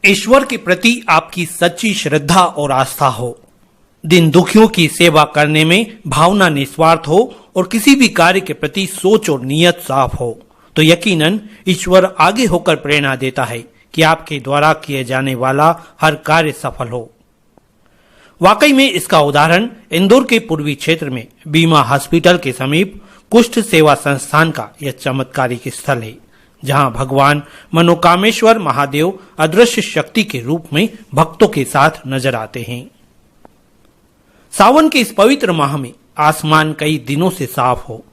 ईश्वर के प्रति आपकी सच्ची श्रद्धा और आस्था हो, दिन दुखियों की सेवा करने में भावना निस्वार्थ हो और किसी भी कार्य के प्रति सोच और नियत साफ हो, तो यकीनन ईश्वर आगे होकर प्रेरणा देता है कि आपके द्वारा किए जाने वाला हर कार्य सफल हो। वाकई में इसका उदाहरण इंदौर के पूर्वी क्षेत्र में बीमा हॉस्पिटल के समीप कुष्ठ सेवा संस्थान का यह चमत्कारिक स्थल है, जहां भगवान मनोकामेश्वर महादेव अदृश्य शक्ति के रूप में भक्तों के साथ नजर आते हैं। सावन के इस पवित्र माह में आसमान कई दिनों से साफ हो,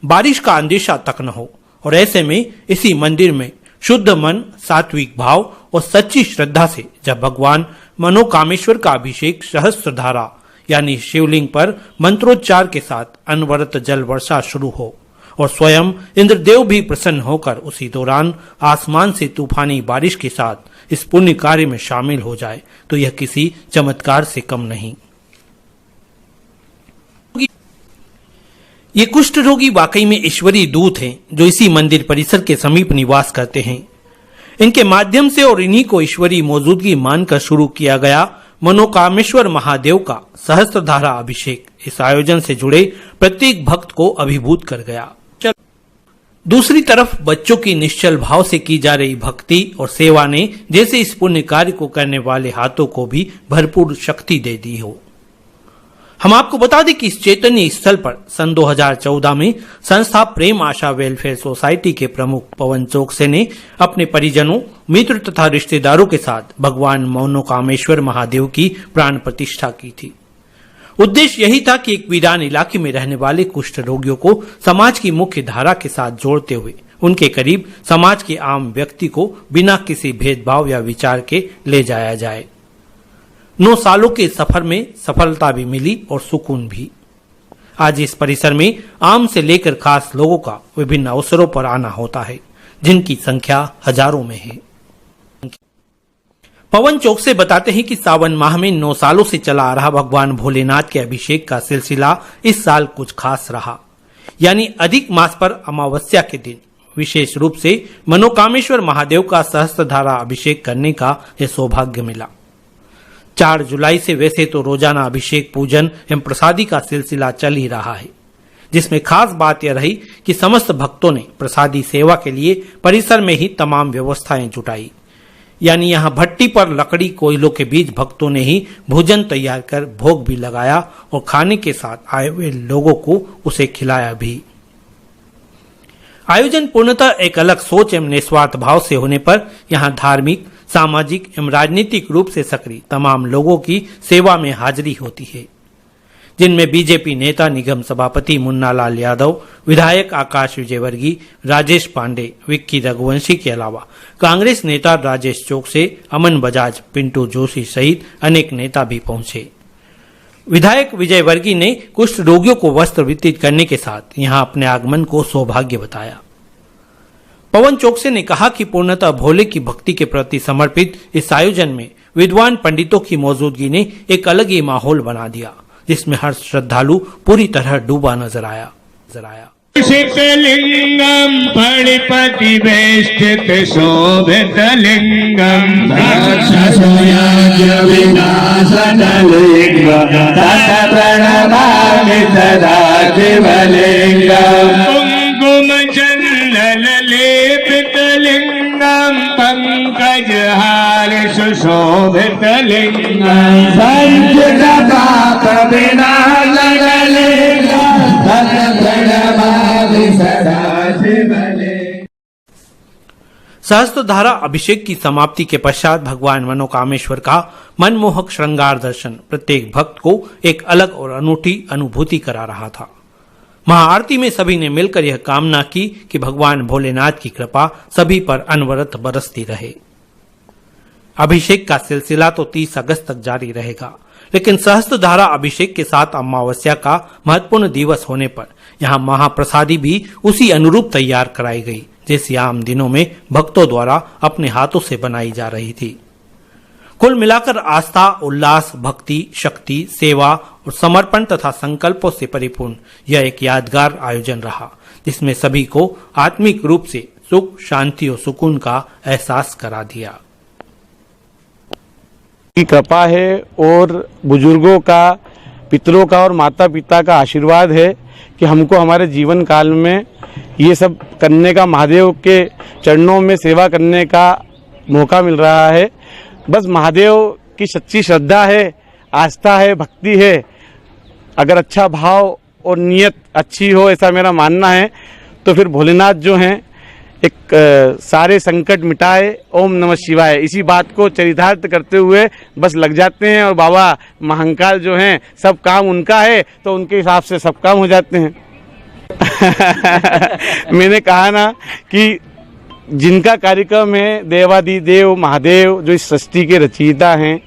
बारिश का अंदेशा तक न हो, और ऐसे में इसी मंदिर में शुद्ध मन, सात्विक भाव और सच्ची श्रद्धा से जब भगवान मनोकामेश्वर का अभिषेक सहस्त्रधारा यानी शिवलिंग पर मंत्रोच्चार के साथ अनवरत जल वर्षा शुरू हो और स्वयं इंद्रदेव भी प्रसन्न होकर उसी दौरान आसमान से तूफानी बारिश के साथ इस पुण्य कार्य में शामिल हो जाए, तो यह किसी चमत्कार से कम नहीं। ये कुष्ठ रोगी वाकई में ईश्वरीय दूत हैं, जो इसी मंदिर परिसर के समीप निवास करते हैं। इनके माध्यम से और इन्हीं को ईश्वरीय मौजूदगी मानकर शुरू किया गया मनोकामेश्वर महादेव का सहस्त्रधारा अभिषेक इस आयोजन से जुड़े प्रत्येक भक्त को अभिभूत कर गया। दूसरी तरफ बच्चों की निश्चल भाव से की जा रही भक्ति और सेवा ने जैसे इस पुण्य कार्य को करने वाले हाथों को भी भरपूर शक्ति दे दी हो। हम आपको बता दें कि इस चैतन्य स्थल पर सन 2014 में संस्था प्रेम आशा वेलफेयर सोसाइटी के प्रमुख पवन चौकसे ने अपने परिजनों, मित्र तथा रिश्तेदारों के साथ भगवान मनोकामेश्वर महादेव की प्राण प्रतिष्ठा की थी। उद्देश्य यही था कि एक वीरान इलाके में रहने वाले कुष्ठ रोगियों को समाज की मुख्य धारा के साथ जोड़ते हुए उनके करीब समाज के आम व्यक्ति को बिना किसी भेदभाव या विचार के ले जाया जाए। 9 सालों के सफर में सफलता भी मिली और सुकून भी। आज इस परिसर में आम से लेकर खास लोगों का विभिन्न अवसरों पर आना होता है, जिनकी संख्या हजारों में है। पवन चौकसे बताते हैं कि सावन माह में 9 सालों से चला आ रहा भगवान भोलेनाथ के अभिषेक का सिलसिला इस साल कुछ खास रहा, यानी अधिक मास पर अमावस्या के दिन विशेष रूप से मनोकामेश्वर महादेव का सहस्त्रधारा अभिषेक करने का यह सौभाग्य मिला। 4 जुलाई से वैसे तो रोजाना अभिषेक, पूजन एवं प्रसादी का सिलसिला चल ही रहा है, जिसमें खास बात यह रही कि समस्त भक्तों ने प्रसादी सेवा के लिए परिसर में ही तमाम व्यवस्थाएं जुटाई, यानी यहाँ भट्टी पर लकड़ी कोयलों के बीच भक्तों ने ही भोजन तैयार कर भोग भी लगाया और खाने के साथ आए हुए लोगों को उसे खिलाया भी। आयोजन पूर्णतः एक अलग सोच एवं निस्वार्थ भाव से होने पर यहाँ धार्मिक, सामाजिक एवं राजनीतिक रूप से सक्रिय तमाम लोगों की सेवा में हाजिरी होती है, जिनमें बीजेपी नेता निगम सभापति मुन्नालाल यादव, विधायक आकाश विजयवर्गीय, राजेश पांडे, विक्की रघुवंशी के अलावा कांग्रेस नेता राजेश चौकसे, अमन बजाज, पिंटू जोशी सहित अनेक नेता भी पहुंचे। विधायक विजयवर्गीय ने कुष्ठ रोगियों को वस्त्र वितरित करने के साथ यहां अपने आगमन को सौभाग्य बताया। पवन चौकसे ने कहा कि पूर्णतः भोले की भक्ति के प्रति समर्पित इस आयोजन में विद्वान पंडितों की मौजूदगी ने एक अलग ही माहौल बना दिया, जिसमें हर श्रद्धालु पूरी तरह डूबा नजर आया। शिवलिंगम फणिपति वेष्टित शोभित लिंगम प्रणमामि सदा शिवलिंगम कुंकुम चंदन लेपित लिंगम पंकजहार सुशोभित लिंगम पंचपाप विनाशलिंगम सहस्त्रधारा अभिषेक की समाप्ति के पश्चात भगवान मनोकामेश्वर का मनमोहक श्रृंगार दर्शन प्रत्येक भक्त को एक अलग और अनूठी अनुभूति करा रहा था। महाआरती में सभी ने मिलकर यह कामना की कि भगवान भोलेनाथ की कृपा सभी पर अनवरत बरसती रहे। अभिषेक का सिलसिला तो 30 अगस्त तक जारी रहेगा, लेकिन सहस्त्रधारा अभिषेक के साथ अमावस्या का महत्वपूर्ण दिवस होने पर यहाँ महाप्रसादी भी उसी अनुरूप तैयार कराई गई, जैसी आम दिनों में भक्तों द्वारा अपने हाथों से बनाई जा रही थी। कुल मिलाकर आस्था, उल्लास, भक्ति, शक्ति, सेवा और समर्पण तथा संकल्पों से परिपूर्ण यह एक यादगार आयोजन रहा, जिसमें सभी को आत्मिक रूप से सुख, शांति और सुकून का एहसास करा दिया। की कृपा है और बुजुर्गों का, पितरों का और माता पिता का आशीर्वाद है कि हमको हमारे जीवन काल में ये सब करने का, महादेव के चरणों में सेवा करने का मौका मिल रहा है। बस महादेव की सच्ची श्रद्धा है, आस्था है, भक्ति है। अगर अच्छा भाव और नियत अच्छी हो, ऐसा मेरा मानना है, तो फिर भोलेनाथ जो हैं एक सारे संकट मिटाए, ओम नमः शिवाय, इसी बात को चरितार्थ करते हुए बस लग जाते हैं। और बाबा महाकाल जो हैं, सब काम उनका है तो उनके हिसाब से सब काम हो जाते हैं। मैंने कहा ना कि जिनका कार्यक्रम है, देवादिदेव महादेव जो इस सृष्टि के रचयिता हैं,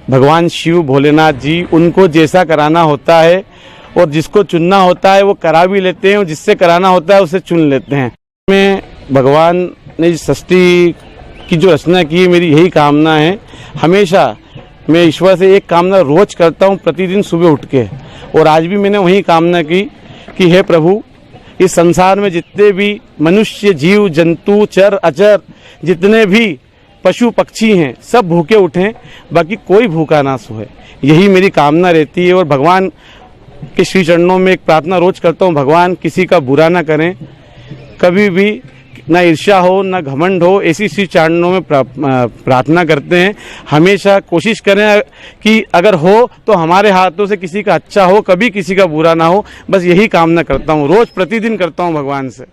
भगवान शिव भोलेनाथ जी, उनको जैसा कराना होता है और जिसको चुनना होता है वो करा भी लेते हैं, और जिससे कराना होता है उसे चुन लेते हैं। मैं भगवान ने इस सृष्टि की जो रचना की है, मेरी यही कामना है। हमेशा मैं ईश्वर से एक कामना रोज करता हूँ, प्रतिदिन सुबह उठ के, और आज भी मैंने वही कामना की कि हे प्रभु, इस संसार में जितने भी मनुष्य, जीव जंतु, चर अचर, जितने भी पशु पक्षी हैं, सब भूखे उठें, बाकी कोई भूखा ना सोए, यही मेरी कामना रहती है। और भगवान के श्री चरणों में एक प्रार्थना रोज करता हूँ, भगवान किसी का बुरा ना करें, कभी भी ना ईर्ष्या हो, ना घमंड हो, ऐसी श्री चरणों में प्रार्थना करते हैं। हमेशा कोशिश करें कि अगर हो तो हमारे हाथों से किसी का अच्छा हो, कभी किसी का बुरा ना हो, बस यही कामना करता हूँ, रोज प्रतिदिन करता हूँ भगवान से।